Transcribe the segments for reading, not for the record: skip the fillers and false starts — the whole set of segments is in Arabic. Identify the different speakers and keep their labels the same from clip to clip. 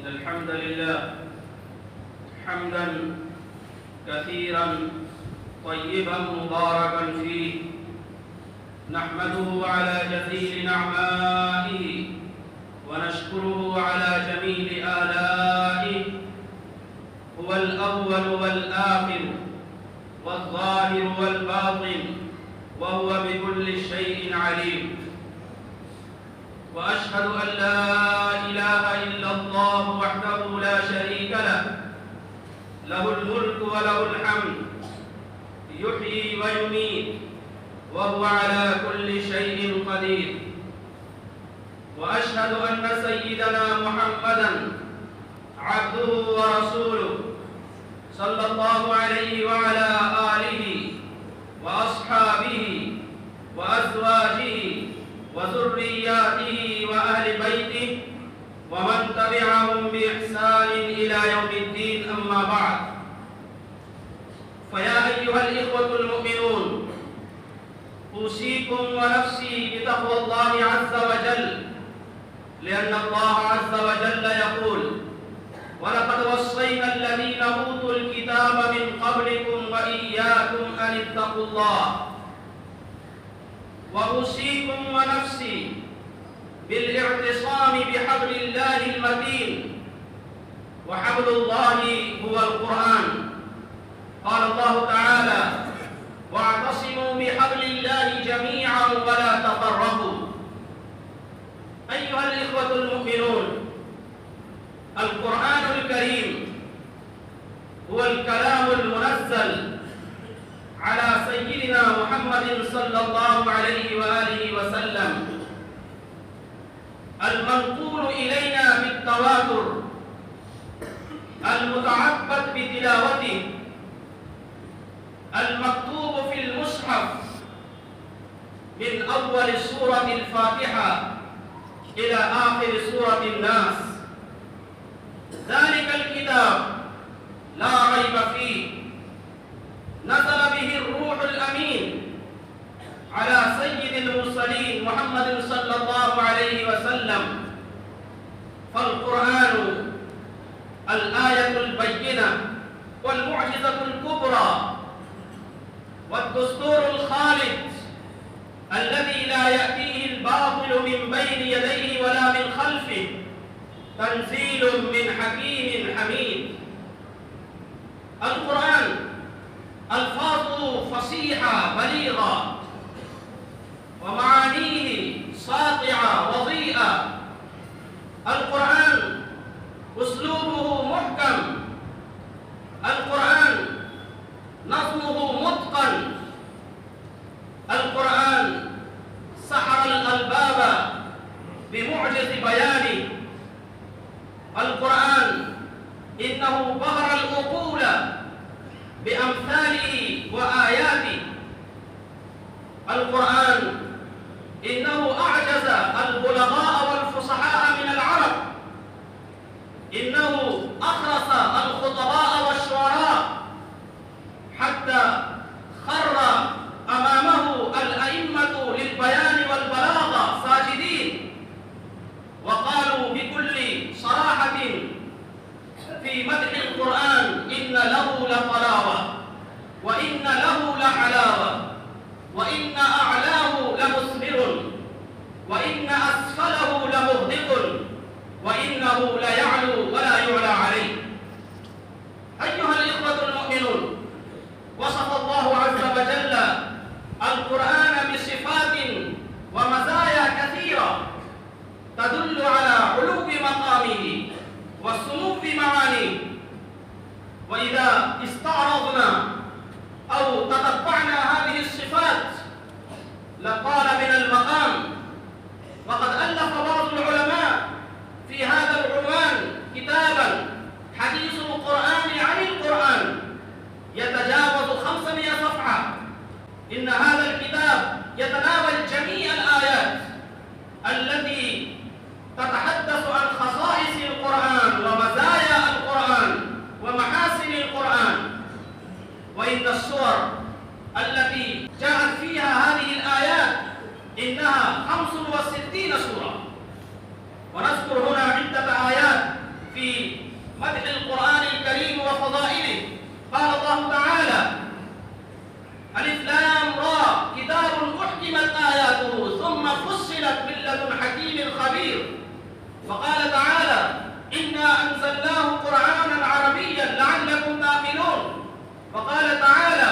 Speaker 1: إن الحمد لله حمدا كثيرا طيبا مباركا فيه نحمده على جزيل نعمائه ونشكره على جميل آلائه. هو الأول والآخر والظاهر والباطن وهو بكل شيء عليم. وأشهد أن لا إله إلا الله وحده لا شريك له، له الملك وله الحمد، يحيي ويميت وهو على كل شيء قدير. وأشهد أن سيدنا محمدًا عبده ورسوله صلى الله عليه وعلى آله وأصحابه وأزواجه وذرياته وأهل بيته ومن تبعهم بإحسان إلى يوم الدين. أما بعد، فيا أيها الإخوة المؤمنون، أوصيكم ونفسي بتقوى الله عز وجل، لأن الله عز وجل يقول: ولقد وصينا الذين أوتوا الكتاب من قبلكم وإياكم أن اتقوا الله. وأوصيكم ونفسي بالاعتصام بحبل الله المتين، وحبل الله هو القرآن. قال الله تعالى: واعتصموا بحبل الله جميعا ولا تفرقوا. أيها الإخوة المؤمنون، القرآن الكريم هو الكلام المنزل على سيدنا محمد صلى الله عليه وآله وسلم، المنقول إلينا بالتواتر، المتعبد بتلاوته، المكتوب في المصحف من أول سورة الفاتحة إلى آخر سورة الناس. ذلك الكتاب لا ريب فيه، نزل به الروح الأمين على سيد المرسلين محمد صلى الله عليه وسلم. فالقرآن الآية البينة والمعجزة الكبرى والدستور الخالد الذي لا يأتيه الباطل من بين يديه ولا من خلفه، تنزيل من حكيم حميد. القرآن ألفاظه فصيحة بليغة، ومعانيه ساطعة وضيئة. القرآن أسلوبه محكم، القرآن نظمه متقن، القرآن سحر الألباب بمعجز بيانه. القرآن إنه بهر العقول بأمثاله وآياته. القرآن إنه أعجز البلغاء والفصحاء من العرب، إنه أخرس الخطباء والشعراء حتى خر أمامه الأئمة للبيان والبلاغة ساجدين، وقالوا بكل صراحة في مدح القرآن: إن له لطلاوة، وإن له لحلاوة، وإن أعلاه لمثمر، وإن أسفله لمهدق، وإنه ليعلو ولا يعلى عليه. أيها الإخوة المؤمنون، وصف الله عز وجل القرآن بصفات ومزايا كثيرة تدل على علو مقامه وسمو معانيه. وإذا استعرضنا أو تتبعنا هذه الصفات لقال من المقام، وقد ألف بعض العلماء في هذا العنوان كتابا: حديث القرآن عن القرآن، يتجاوز 500 صفحة. إن هذا الكتاب يتناول جميع الآيات التي تتحدث عن خصائص القرآن ومزايا القرآن ومحاسن القرآن. وإن السور التي جاءت فيها هذه الآيات إنها 65 سورة. ونذكر هنا عدة لدن حكيم خبير. فقال تعالى: إنا أنزلناه قرآنا عربيا لعلكم تعقلون. وقال تعالى: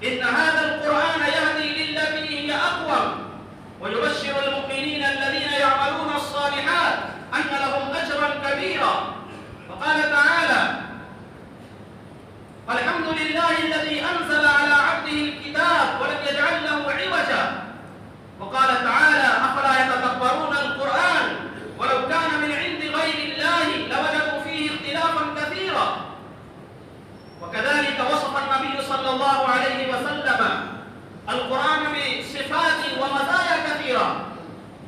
Speaker 1: إن هذا القرآن يهدي للتي هي أقوم ويبشر المؤمنين الذين يعملون الصالحات أن لهم أجرا كبيرا. وقال تعالى: الحمد لله الذي أنزل على عبده الكتاب ولم يجعل له عوجا. وقال تعالى: أفلا يتدبرون القرآن ولو كان من عند غير الله لوجدوا فيه اختلافا كثيرا. وكذلك وصف النبي صلى الله عليه وسلم القرآن بصفات ومزايا كثيرة،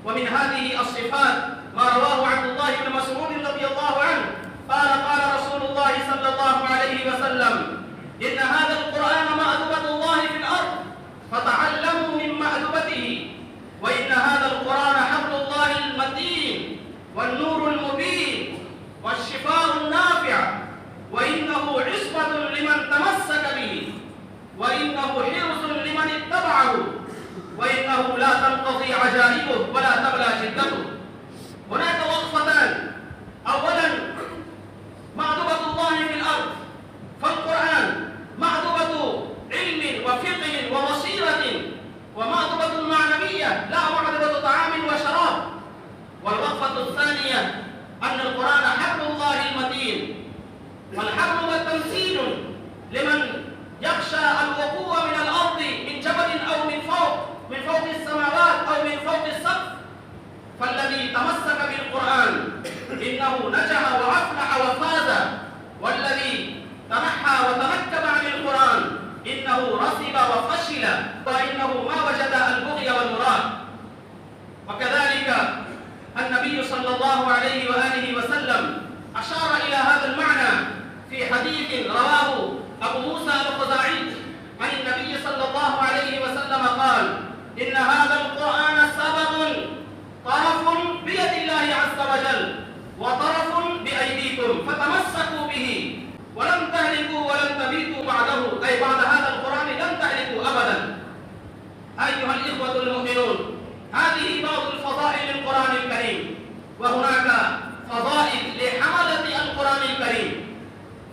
Speaker 1: ومن هذه الصفات ما رواه عبد الله بن مسعود رضي الله عنه قال رسول الله صلى الله عليه وسلم: إن هذا القرآن مأدبة الله في الأرض فتعلموا من مأدبته، وإن هذا القرآن حبل الله المتين والنور المبين والشفاء النافع، وإنه عصمة لمن تمسك به، وإنه حرز لمن اتبعه، وإنه لا تنقضي عجائبه ولا تبلى شدته. هناك وقفتان: أولا مأدبة الله في الأرض، فالقرآن مأدبة علم وفقه وبصيرة ومأدبة معنوية لا مأدبة طعام وشراب. والوقفة الثانية أن القرآن حبل الله المتين، والحبل هو تمثيل لمن يخشى الوقوع من الأرض من جبل أو من فوق السماوات أو من فوق السقف. فالذي تمسك بالقرآن إنه نجح وأفلح وفاز، والذي تنحى وتنكب عن القرآن إنه رسب وفشل، وإنه ما وجد البغي والمراد. وكذلك النبي صلى الله عليه وآله وسلم أشار إلى هذا المعنى في حديث رواه أبو موسى الخزاعي عن النبي صلى الله عليه وسلم قال: إن هذا القرآن سبب طرف بيد الله عز وجل وطرف بأيديكم فتمسكوا به ولن تهلكوا ولن تبيتوا بعده، أي بعد هذا القرآن لن تهلكوا أبدا. أيها الإخوة المؤمنون، هذه بعض الفضائل للقرآن الكريم، وهناك فضائل لحملة القرآن الكريم،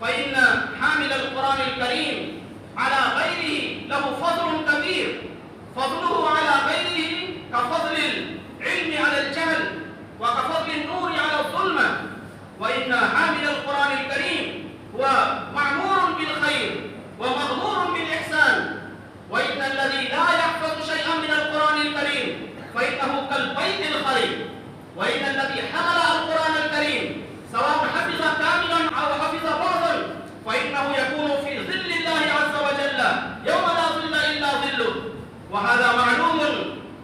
Speaker 1: فإن حامل القرآن الكريم على غيره له فضل كبير، فضله على غيره كفضل العلم على الجهل وكفضل النور على الظلمة. وإن حامل القرآن الكريم هو معمور بالخير ومغمور بالإحسان، وإن الذي لا يحفظ شيئا من القرآن الكريم فإنه كالبيت الخريب. وإن الذي حمل القرآن الكريم سواء حفظ كاملا أو حفظ بعضا فإنه يكون في ظل الله عز وجل يوم لا ظل إلا ظله. وهذا معلوم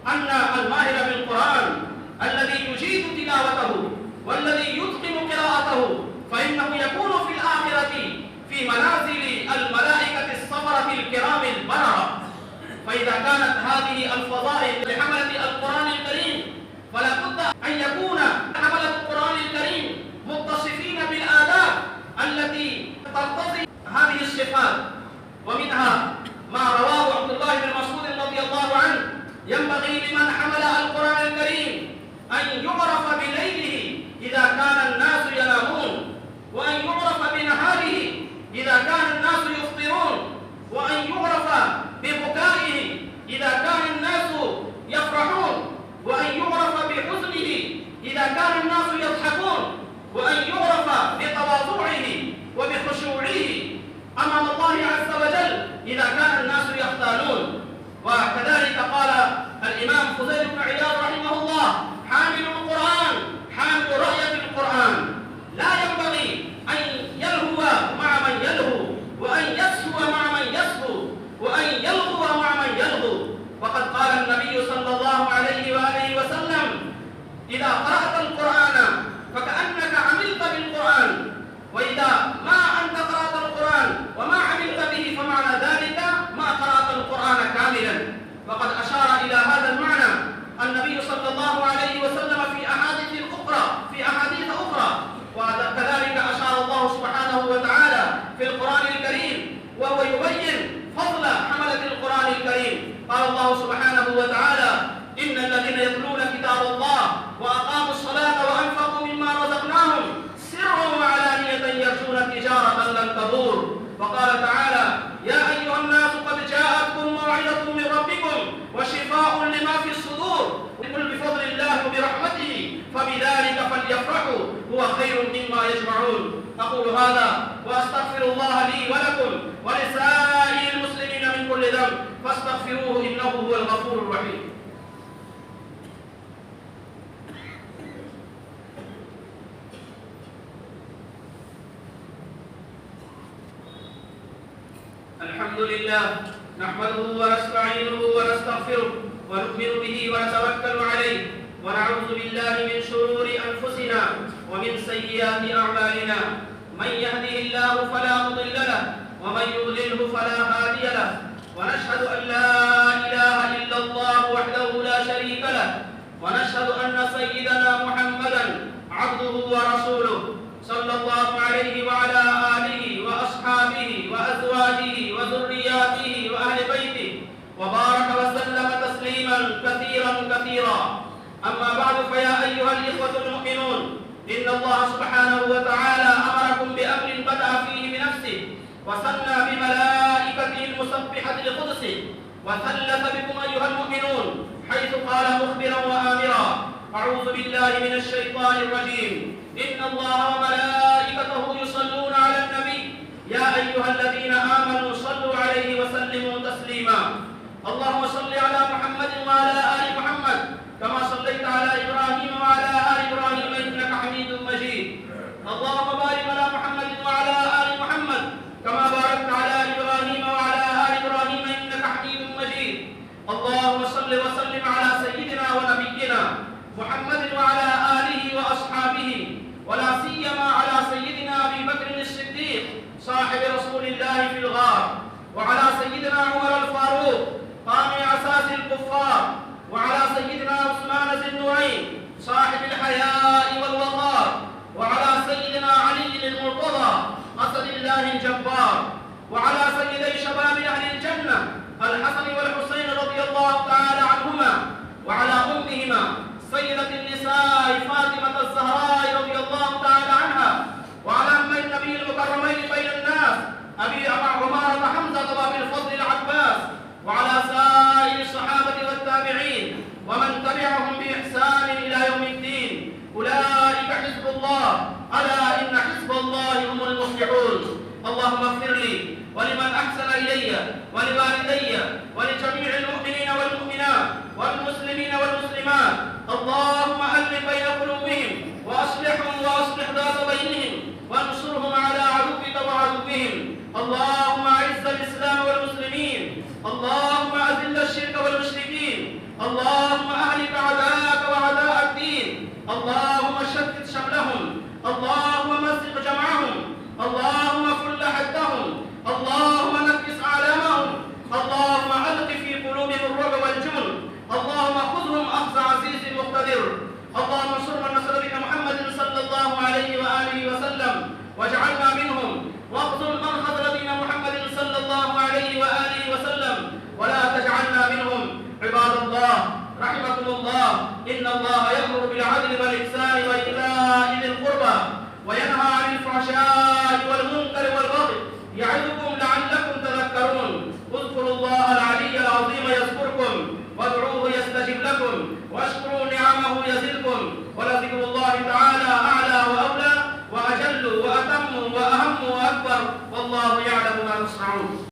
Speaker 1: أن الماهر بالقرآن الذي يجيد تلاوته والذي يتقن قراءته فإنه يكون في الآخرة في منازل الملائكة الصفرة الكرام البررة. فإذا كانت هذه الفضائل لحملة القرآن الكريم فلا بد أن يكون حملة القرآن الكريم متصفين بالآداب التي تقتضي هذه الصفات. ومنها ما رواه عبد الله بن مسعود رضي الله عنه: ينبغي لمن حمل القرآن الكريم أن يعرف بليله إذا كان الناس ينامون، وأن يعرف بنهاره إذا كان الناس يفطرون، وأن يعرف ببكائه إذا كان الناس يفرحون، وأن يعرف بحزنه إذا كان الناس يضحكون، وأن يعرف بتواضعه وبخشوعه أمام الله عز وجل إذا كان الناس يختالون. وكذلك قال الإمام فضيل بن عياض رحمه الله: حامل القرآن حامل رأية القرآن، لا ينبغي أن يلهو مع من يلهو، وأن يسهو مع من يسهو، وأن يلغو مع من يلغو. وقد قال النبي صلى الله عليه وآله وسلم: إذا قرأت القرآن فكأنك عملت بالقرآن، وإذا ما أنت قرأت القرآن وما عملت به فمعنى ذلك ما قرأت القرآن كاملا. وقد أشار إلى هذا المعنى النبي صلى الله عليه وسلم في أحاديث أخرى أقول هذا وأستغفر الله لي ولكم ولسائر المسلمين من كل ذنب فاستغفروه إنه هو الغفور الرحيم. الحمد لله نحمده ونستعينه ونستغفره ونؤمن به ونتوكل عليه ونعوذ بالله من شرور أنفسنا ومن سيئات أعمالنا. من يهده الله فلا مضل له ومن يضلله فلا هادي له. ونشهد أن لا إله إلا الله وحده لا شريك له ونشهد أن سيدنا محمدا عبده ورسوله صلى الله عليه وعلى آله وأصحابه وأزواجه وذرياته وأهل بيته وبارك وسلم تسليما كثيرا كثيرا. أما بعد فيا أيها الإخوة المؤمنون إن الله سبحانه وتعالى أمركم بأمر بدأ فيه بنفسه وثنى بملائكته المسبحة لقدسه وثلث بكم أيها المؤمنون حيث قال مخبرا وآمرا: أعوذ بالله من الشيطان الرجيم. إن الله وملائكته يصلون على النبي يا أيها الذين آمنوا صلوا عليه وسلموا تسليما. اللهم صل على محمد وعلى آل محمد كما صليت على إبراهيم وعلى آل إبراهيم إنك حميد مجيد. اللهم بارك على محمد وعلى آل محمد كما باركت على إبراهيم وعلى آل إبراهيم إنك حميد مجيد. اللهم صل وسلم على سيدنا ونبينا محمد وعلى آله وأصحابه ولا سيما على سيدنا أبي بكر الصديق صاحب رسول الله في الغار، وعلى سيدنا عمر الفاروق قامع أساس الكفار، وعلى سيدنا عثمان ذي النورين صاحب الحياء والوقار، وعلى سيدنا علي المرتضى أسد الله الجبار، وعلى سيدي شباب أهل الجنة الحسن والحسين رضي الله تعالى عنهما، وعلى أمهما سيدة النساء فاطمة الزهراء رضي الله تعالى عنها، وعلى أم النبي المكرمين بين الناس أبي عمارة حمزة وأبي الفضل العباس، وعلى سائر الصحابة والتابعين ومن تبعهم بإحسان إلى يوم الدين. أولئك حزب الله، ألا إن حزب الله هم المفلحون. اللهم اغفر لي ولمن أحسن إلي ولوالدي ولجميع المؤمنين والمؤمنات والمسلمين والمسلمات. اللهم ألف بين قلوبهم وأصلحهم وأصلح ذات بينهم وانصرهم على عدوك وعدوهم. اللهم أعز الإسلام والمسلمين، اللهم أذل الشرك والمشركين، اللهم أهلك أعداءك وأعداء الدين، اللهم شتت شملهم، اللهم مزق جمعهم، اللهم فل حدهم، اللهم نكس أعلامهم، اللهم ألق في قلوبهم الرعب والجبن، اللهم خذهم أخذ عزيز مقتدر. اللهم انصر من نصر بك محمد صلى الله عليه وآله وسلم واجعلنا منهم، واخذل من خذل دين محمد صلى الله عليه وآله وسلم ولا تجعلنا منهم. عباد الله رحمكم الله، إن الله يأمر بالعدل والإحسان وإيتاء ذي القربى وينهى عن الفحشاء والمنكر والبغي يعظكم لعلكم تذكرون. اذكروا الله العلي العظيم يذكركم وادعوه يستجب لكم واشكروا نعمه يزدكم ولذكر الله تعالى أعلى وأولى وأجل وأتم وأهم وأكبر والله يعلم ما تصنعون.